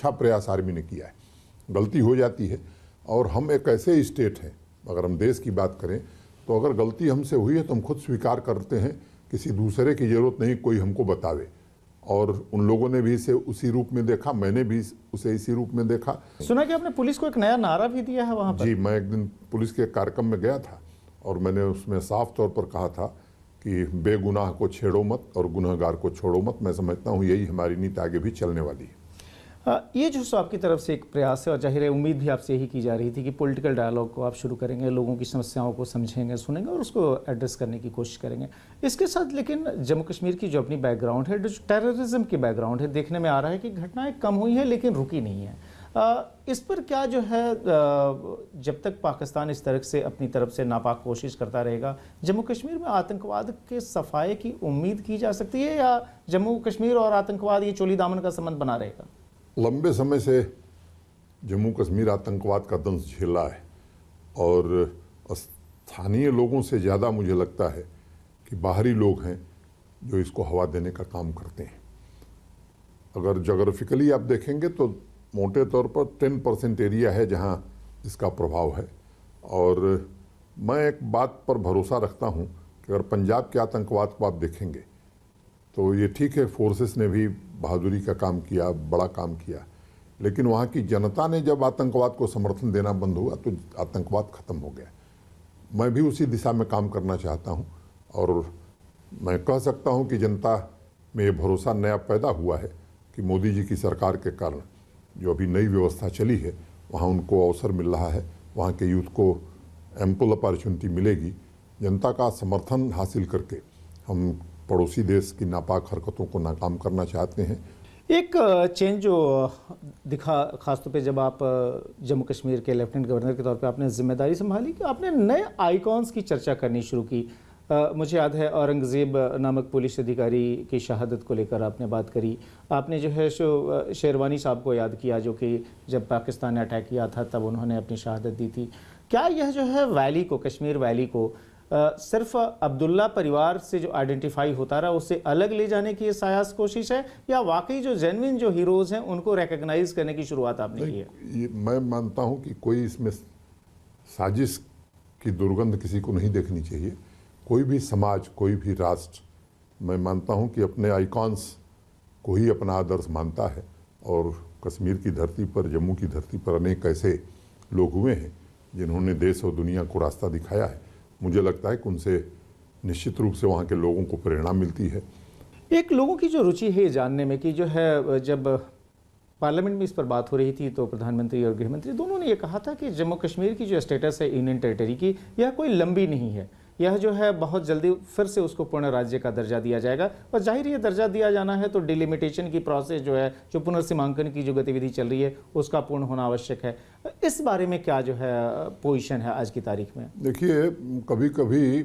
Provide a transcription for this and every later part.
अच्छा प्रयास आर्मी ने किया है। गलती हो जाती है और हम एक ऐसे स्टेट हैं, अगर हम देश की बात करें तो अगर गलती हमसे हुई है तो हम खुद स्वीकार करते हैं, किसी दूसरे की जरूरत नहीं कोई हमको बतावे। और उन लोगों ने भी इसे उसी रूप में देखा, मैंने भी उसे इसी रूप में देखा। सुना कि आपने पुलिस को एक नया नारा भी दिया है वहां पर। जी, मैं एक दिन पुलिस के कार्यक्रम में गया था और मैंने उसमें साफ तौर पर कहा था कि बेगुनाह को छेड़ो मत और गुनहगार को छोड़ो मत। मैं समझता हूँ यही हमारी नीति आगे भी चलने वाली है। ये जो आपकी तरफ से एक प्रयास है और जाहिर है उम्मीद भी आपसे यही की जा रही थी कि पॉलिटिकल डायलॉग को आप शुरू करेंगे, लोगों की समस्याओं को समझेंगे, सुनेंगे और उसको एड्रेस करने की कोशिश करेंगे। इसके साथ लेकिन जम्मू कश्मीर की जो अपनी बैकग्राउंड है, जो टेररिज्म की बैकग्राउंड है, देखने में आ रहा है कि घटनाएं कम हुई हैं लेकिन रुकी नहीं है। इस पर क्या जो है, जब तक पाकिस्तान इस तरह से अपनी तरफ से नापाक कोशिश करता रहेगा, जम्मू कश्मीर में आतंकवाद के सफाए की उम्मीद की जा सकती है या जम्मू कश्मीर और आतंकवाद ये चोली दामन का संबंध बना रहेगा? लंबे समय से जम्मू कश्मीर आतंकवाद का दंश झेला है और स्थानीय लोगों से ज़्यादा मुझे लगता है कि बाहरी लोग हैं जो इसको हवा देने का काम करते हैं। अगर जोग्राफिकली आप देखेंगे तो मोटे तौर पर 10% एरिया है जहां इसका प्रभाव है। और मैं एक बात पर भरोसा रखता हूं कि अगर पंजाब के आतंकवाद को आप देखेंगे तो ये ठीक है, फोर्सेस ने भी बहादुरी का काम किया, बड़ा काम किया, लेकिन वहाँ की जनता ने जब आतंकवाद को समर्थन देना बंद हुआ तो आतंकवाद खत्म हो गया। मैं भी उसी दिशा में काम करना चाहता हूँ और मैं कह सकता हूँ कि जनता में ये भरोसा नया पैदा हुआ है कि मोदी जी की सरकार के कारण जो अभी नई व्यवस्था चली है वहाँ उनको अवसर मिल रहा है, वहाँ के यूथ को एम्पल अपॉर्चुनिटी मिलेगी। जनता का समर्थन हासिल करके हम पड़ोसी देश की नापाक हरकतों को नाकाम करना चाहते हैं। एक चेंज जो दिखा खासतौर पे जब आप जम्मू कश्मीर के लेफ्टिनेंट गवर्नर के तौर पे आपने जिम्मेदारी संभाली कि आपने नए आइकॉन्स की चर्चा करनी शुरू की। मुझे याद है औरंगज़ेब नामक पुलिस अधिकारी की शहादत को लेकर आपने बात करी। आपने जो है शेरवानी साहब को याद किया जो कि जब पाकिस्तान ने अटैक किया था तब उन्होंने अपनी शहादत दी थी। क्या यह जो है वैली को, कश्मीर वैली को सिर्फ अब्दुल्ला परिवार से जो आइडेंटिफाई होता रहा उससे अलग ले जाने की ये सायास कोशिश है या वाकई जो जेन्युइन जो हीरोज़ हैं उनको रिकॉग्नाइज करने की शुरुआत आपने की है? ये मैं मानता हूं कि कोई इसमें साजिश की दुर्गंध किसी को नहीं देखनी चाहिए। कोई भी समाज, कोई भी राष्ट्र, मैं मानता हूं कि अपने आइकॉन्स को ही अपना आदर्श मानता है। और कश्मीर की धरती पर, जम्मू की धरती पर अनेक ऐसे लोग हुए हैं जिन्होंने देश और दुनिया को रास्ता दिखाया है। मुझे लगता है कि उनसे निश्चित रूप से वहाँ के लोगों को प्रेरणा मिलती है। एक लोगों की जो रुचि है जानने में कि जो है, जब पार्लियामेंट में इस पर बात हो रही थी तो प्रधानमंत्री और गृहमंत्री दोनों ने ये कहा था कि जम्मू कश्मीर की जो स्टेटस है यूनियन टेरिटरी की, यह कोई लंबी नहीं है, यह जो है बहुत जल्दी फिर से उसको पूर्ण राज्य का दर्जा दिया जाएगा। और जाहिर ये दर्जा दिया जाना है तो डिलिमिटेशन की प्रोसेस जो है, जो पुनर्सीमांकन की जो गतिविधि चल रही है उसका पूर्ण होना आवश्यक है। इस बारे में क्या जो है पोजीशन है आज की तारीख में? देखिए, कभी कभी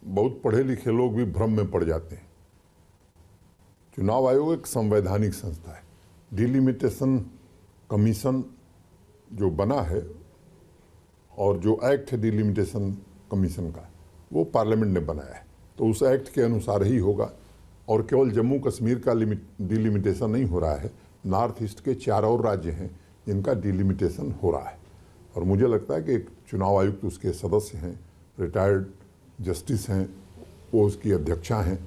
बहुत पढ़े लिखे लोग भी भ्रम में पड़ जाते हैं। चुनाव आयोग एक संवैधानिक संस्था है। डिलिमिटेशन कमीशन जो बना है और जो एक्ट है डिलिमिटेशन कमीशन का, वो पार्लियामेंट ने बनाया है, तो उस एक्ट के अनुसार ही होगा। और केवल जम्मू कश्मीर का डिलिमिटेशन नहीं हो रहा है, नॉर्थ ईस्ट के 4 और राज्य हैं जिनका डिलिमिटेशन हो रहा है। और मुझे लगता है कि एक चुनाव आयुक्त उसके सदस्य हैं, रिटायर्ड जस्टिस हैं, वो उसकी अध्यक्षा हैं।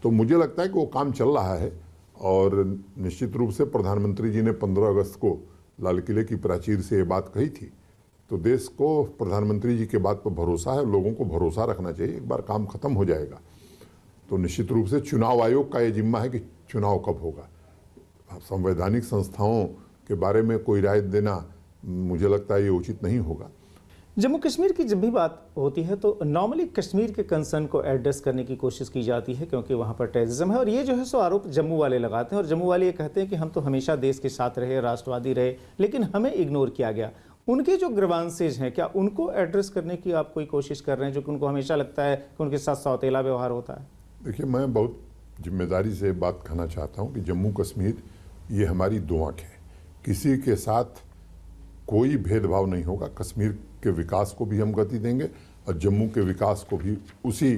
तो मुझे लगता है कि वो काम चल रहा है। और निश्चित रूप से प्रधानमंत्री जी ने 15 अगस्त को लाल किले की प्राचीर से ये बात कही थी, तो देश को प्रधानमंत्री जी के बात पर भरोसा है, लोगों को भरोसा रखना चाहिए। एक बार काम खत्म हो जाएगा तो निश्चित रूप से चुनाव आयोग का ये जिम्मा है कि चुनाव कब होगा। संवैधानिक संस्थाओं के बारे में कोई राय देना मुझे लगता है ये उचित नहीं होगा। जम्मू कश्मीर की जब भी बात होती है तो नॉर्मली कश्मीर के कंसर्न को एड्रेस करने की कोशिश की जाती है क्योंकि वहाँ पर टेररिज्म है। और ये जो है सो आरोप जम्मू वाले लगाते हैं और जम्मू वाले ये कहते हैं कि हम तो हमेशा देश के साथ रहे, राष्ट्रवादी रहे, लेकिन हमें इग्नोर किया गया। उनके जो ग्रीवांसेज हैं, क्या उनको एड्रेस करने की आप कोई कोशिश कर रहे हैं, जो कि उनको हमेशा लगता है कि उनके साथ सौतेला व्यवहार होता है? देखिए, मैं बहुत जिम्मेदारी से बात कहना चाहता हूँ कि जम्मू कश्मीर ये हमारी 2 आँखें हैं। किसी के साथ कोई भेदभाव नहीं होगा। कश्मीर के विकास को भी हम गति देंगे और जम्मू के विकास को भी उसी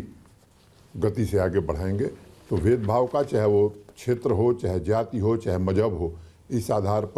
गति से आगे बढ़ाएंगे। तो भेदभाव का, चाहे वो क्षेत्र हो, चाहे जाति हो, चाहे मजहब हो, इस आधार पर